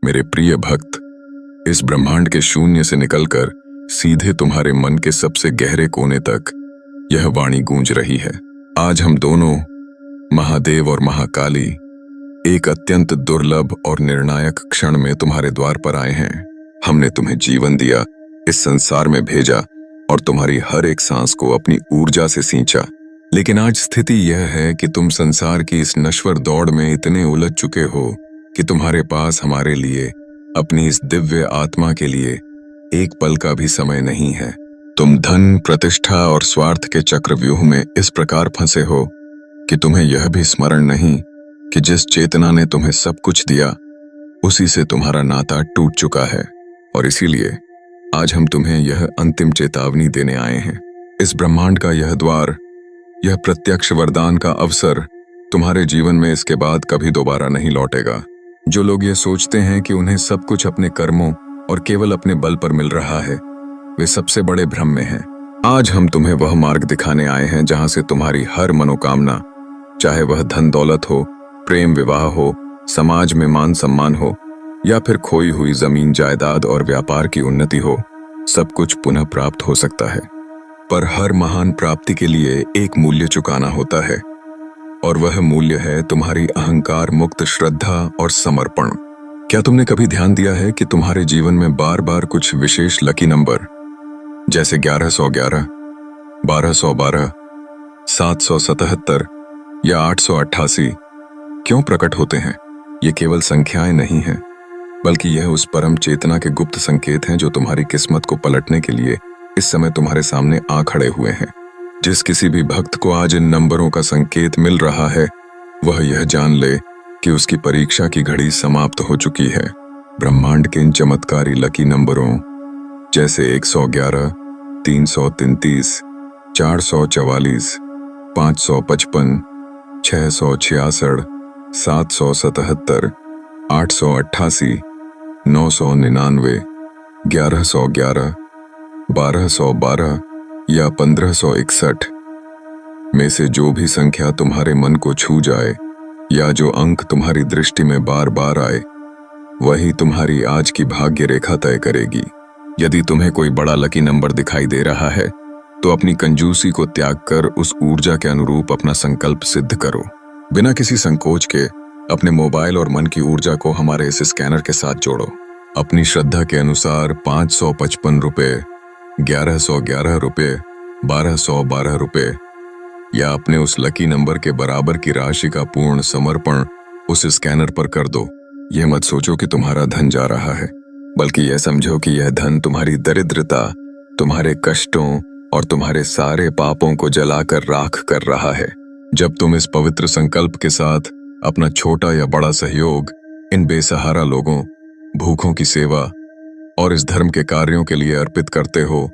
मेरे प्रिय भक्त, इस ब्रह्मांड के शून्य से निकलकर सीधे तुम्हारे मन के सबसे गहरे कोने तक यह वाणी गूंज रही है। आज हम दोनों, महादेव और महाकाली, एक अत्यंत दुर्लभ और निर्णायक क्षण में तुम्हारे द्वार पर आए हैं। हमने तुम्हें जीवन दिया, इस संसार में भेजा और तुम्हारी हर एक सांस को अपनी ऊर्जा से सींचा। लेकिन आज स्थिति यह है कि तुम संसार की इस नश्वर दौड़ में इतने उलझ चुके हो कि तुम्हारे पास हमारे लिए, अपनी इस दिव्य आत्मा के लिए एक पल का भी समय नहीं है। तुम धन, प्रतिष्ठा और स्वार्थ के चक्रव्यूह में इस प्रकार फंसे हो कि तुम्हें यह भी स्मरण नहीं कि जिस चेतना ने तुम्हें सब कुछ दिया, उसी से तुम्हारा नाता टूट चुका है। और इसीलिए आज हम तुम्हें यह अंतिम चेतावनी देने आए हैं। इस ब्रह्मांड का यह द्वार, यह प्रत्यक्ष वरदान का अवसर तुम्हारे जीवन में इसके बाद कभी दोबारा नहीं लौटेगा। जो लोग ये सोचते हैं कि उन्हें सब कुछ अपने कर्मों और केवल अपने बल पर मिल रहा है, वे सबसे बड़े भ्रम में हैं। आज हम तुम्हें वह मार्ग दिखाने आए हैं जहां से तुम्हारी हर मनोकामना, चाहे वह धन दौलत हो, प्रेम विवाह हो, समाज में मान सम्मान हो या फिर खोई हुई जमीन जायदाद और व्यापार की उन्नति हो, सब कुछ पुनः प्राप्त हो सकता है। पर हर महान प्राप्ति के लिए एक मूल्य चुकाना होता है, और वह मूल्य है तुम्हारी अहंकार मुक्त श्रद्धा और समर्पण। क्या तुमने कभी ध्यान दिया है कि तुम्हारे जीवन में बार बार कुछ विशेष लकी नंबर, जैसे 1111, 1212, 777 या 888 क्यों प्रकट होते हैं? ये केवल संख्याएं नहीं हैं, बल्कि यह उस परम चेतना के गुप्त संकेत हैं जो तुम्हारी किस्मत को पलटने के लिए इस समय तुम्हारे सामने आ खड़े हुए हैं। जिस किसी भी भक्त को आज इन नंबरों का संकेत मिल रहा है, वह यह जान ले कि उसकी परीक्षा की घड़ी समाप्त हो चुकी है। ब्रह्मांड के इन चमत्कारी लकी नंबरों जैसे 111, 333, 444, 555, 666, 777, 888, 999, 1111, 1212 या 1561 में से जो भी संख्या तुम्हारे मन को छू जाए या जो अंक तुम्हारी दृष्टि में बार बार आए, वही तुम्हारी आज की भाग्य रेखा तय करेगी। यदि तुम्हें कोई बड़ा लकी नंबर दिखाई दे रहा है, तो अपनी कंजूसी को त्याग कर उस ऊर्जा के अनुरूप अपना संकल्प सिद्ध करो। बिना किसी संकोच के अपने मोबाइल और मन की ऊर्जा को हमारे इस स्कैनर के साथ जोड़ो। अपनी श्रद्धा के अनुसार 555 रुपये, 1111 रुपये, 1212 रुपये या अपने उस लकी नंबर के बराबर की राशि का पूर्ण समर्पण उस स्कैनर पर कर दो। यह मत सोचो कि तुम्हारा धन जा रहा है, बल्कि यह समझो कि यह धन तुम्हारी दरिद्रता, तुम्हारे कष्टों और तुम्हारे सारे पापों को जलाकर राख कर रहा है। जब तुम इस पवित्र संकल्प के साथ अपना छोटा या बड़ा सहयोग इन बेसहारा लोगों, भूखों की सेवा और इस धर्म के कार्यों के लिए अर्पित करते हो,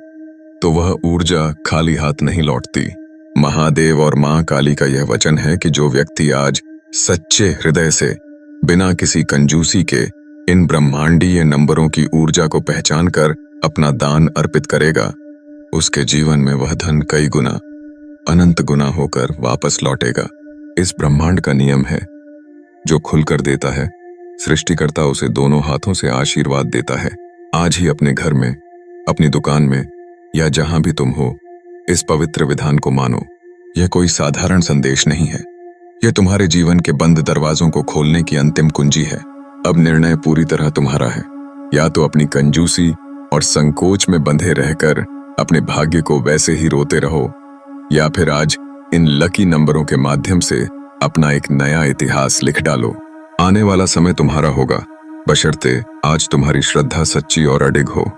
तो वह ऊर्जा खाली हाथ नहीं लौटती। महादेव और मां काली का यह वचन है कि जो व्यक्ति आज सच्चे हृदय से, बिना किसी कंजूसी के, इन ब्रह्मांडीय नंबरों की ऊर्जा को पहचान कर अपना दान अर्पित करेगा, उसके जीवन में वह धन कई गुना, अनंत गुना होकर वापस लौटेगा। इस ब्रह्मांड का नियम है, जो खुलकर देता है, सृष्टिकर्ता उसे दोनों हाथों से आशीर्वाद देता है। आज ही अपने घर में, अपनी दुकान में या जहां भी तुम हो, इस पवित्र विधान को मानो। यह कोई साधारण संदेश नहीं है, यह तुम्हारे जीवन के बंद दरवाजों को खोलने की अंतिम कुंजी है। अब निर्णय पूरी तरह तुम्हारा है। या तो अपनी कंजूसी और संकोच में बंधे रहकर अपने भाग्य को वैसे ही रोते रहो, या फिर आज इन लकी नंबरों के माध्यम से अपना एक नया इतिहास लिख डालो। आने वाला समय तुम्हारा होगा, बशर्ते आज तुम्हारी श्रद्धा सच्ची और अडिग हो।